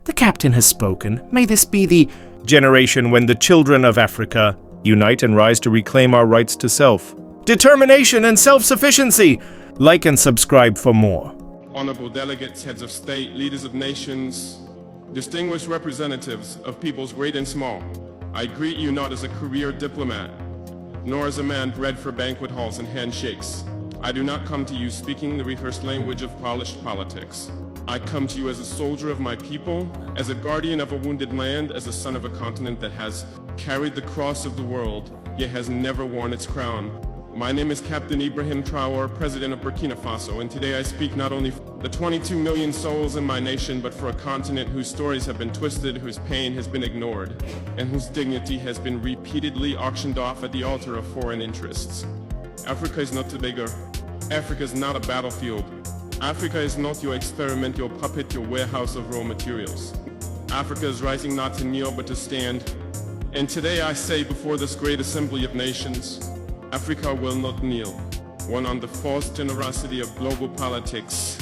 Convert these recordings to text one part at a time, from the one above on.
The captain has spoken. May this be the generation when the children of Africa unite and rise to reclaim our rights to self-determination and self-sufficiency. Like and subscribe for more. Honorable delegates, heads of state, leaders of nations, distinguished representatives of peoples great and small, I greet you not as a career diplomat, nor as a man bred for banquet halls and handshakes. I do not come to you speaking the rehearsed language of polished politics. I come to you as a soldier of my people, as a guardian of a wounded land, as a son of a continent that has carried the cross of the world, yet has never worn its crown. My name is Captain Ibrahim TRAORE, President of Burkina Faso, and today I speak not only for the 22 million souls in my nation, but for a continent whose stories have been twisted, whose pain has been ignored, and whose dignity has been repeatedly auctioned off at the altar of foreign interests. Africa is not Tobago. Africa is not a battlefield. Africa is not your experiment, your puppet, your warehouse of raw materials. Africa is rising not to kneel but to stand. And today I say before this great assembly of nations, Africa will not kneel. One on the false generosity of global politics.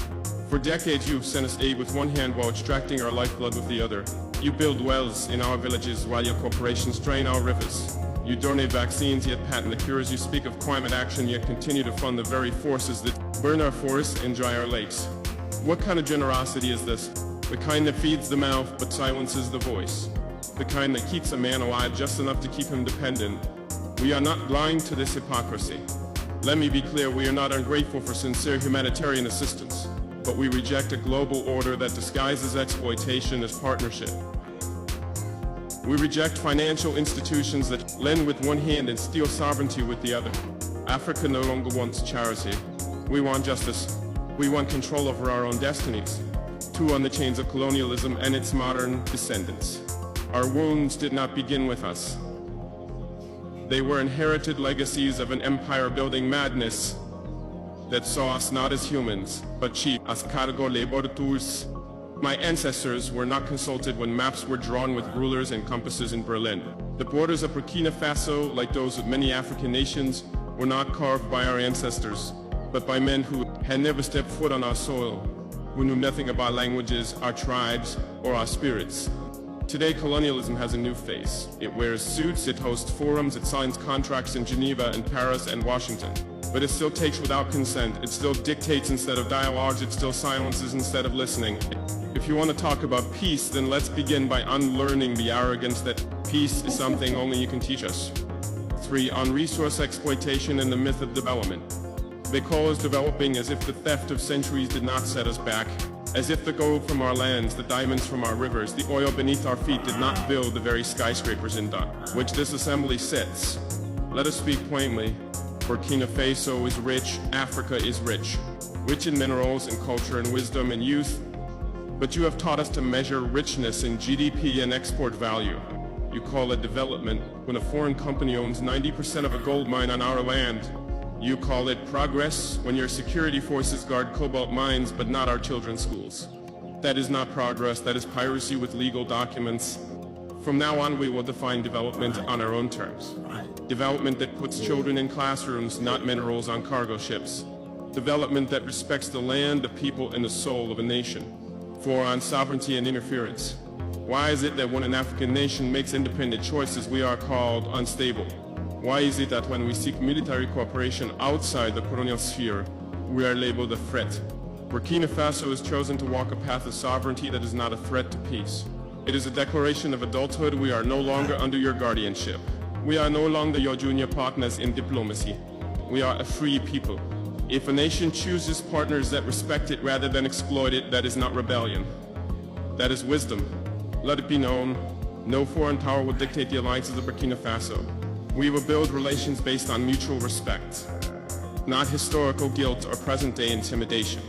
For decades you've sent us aid with one hand while extracting our lifeblood with the other. You build wells in our villages while your corporations drain our rivers. You donate vaccines yet patent the cures. You speak of climate action yet continue to fund the very forces that burn our forests and dry our lakes. What kind of generosity is this? The kind that feeds the mouth but silences the voice. The kind that keeps a man alive just enough to keep him dependent. We are not blind to this hypocrisy. Let me be clear, we are not ungrateful for sincere humanitarian assistance, but we reject a global order that disguises exploitation as partnership. We reject financial institutions that lend with one hand and steal sovereignty with the other. Africa no longer wants charity. We want justice. We want control over our own destinies. Too on the chains of colonialism and its modern descendants. Our wounds did not begin with us. They were inherited legacies of an empire-building madness that saw us not as humans, but cheap as cargo labor tools. My ancestors were not consulted when maps were drawn with rulers and compasses in Berlin. The borders of Burkina Faso, like those of many African nations, were not carved by our ancestors, but by men who had never stepped foot on our soil, who knew nothing about languages, our tribes, or our spirits. Today, colonialism has a new face. It wears suits, it hosts forums, it signs contracts in Geneva and Paris and Washington. But it still takes without consent, it still dictates instead of dialogues, it still silences instead of listening. If you want to talk about peace, then let's begin by unlearning the arrogance that peace is something only you can teach us. 3. On resource exploitation and the myth of development. They call us developing as if the theft of centuries did not set us back, as if the gold from our lands, the diamonds from our rivers, the oil beneath our feet did not build the very skyscrapers in which this assembly sits. Let us speak plainly. Burkina Faso is rich, Africa is rich in minerals and culture and wisdom and youth. But you have taught us to measure richness in GDP and export value. You call it development when a foreign company owns 90% of a gold mine on our land. You call it progress when your security forces guard cobalt mines but not our children's schools. That is not progress, that is piracy with legal documents. From now on we will define development on our own terms. Development that puts children in classrooms, not minerals on cargo ships. Development that respects the land, the people, and the soul of a nation. 4. On sovereignty and interference. Why is it that when an African nation makes independent choices we are called unstable? Why is it that when we seek military cooperation outside the colonial sphere, we are labeled a threat? Burkina Faso has chosen to walk a path of sovereignty that is not a threat to peace. It is a declaration of adulthood. We are no longer under your guardianship. We are no longer your junior partners in diplomacy. We are a free people. If a nation chooses partners that respect it rather than exploit it, that is not rebellion. That is wisdom. Let it be known, no foreign power will dictate the alliances of Burkina Faso. We will build relations based on mutual respect, not historical guilt or present-day intimidation.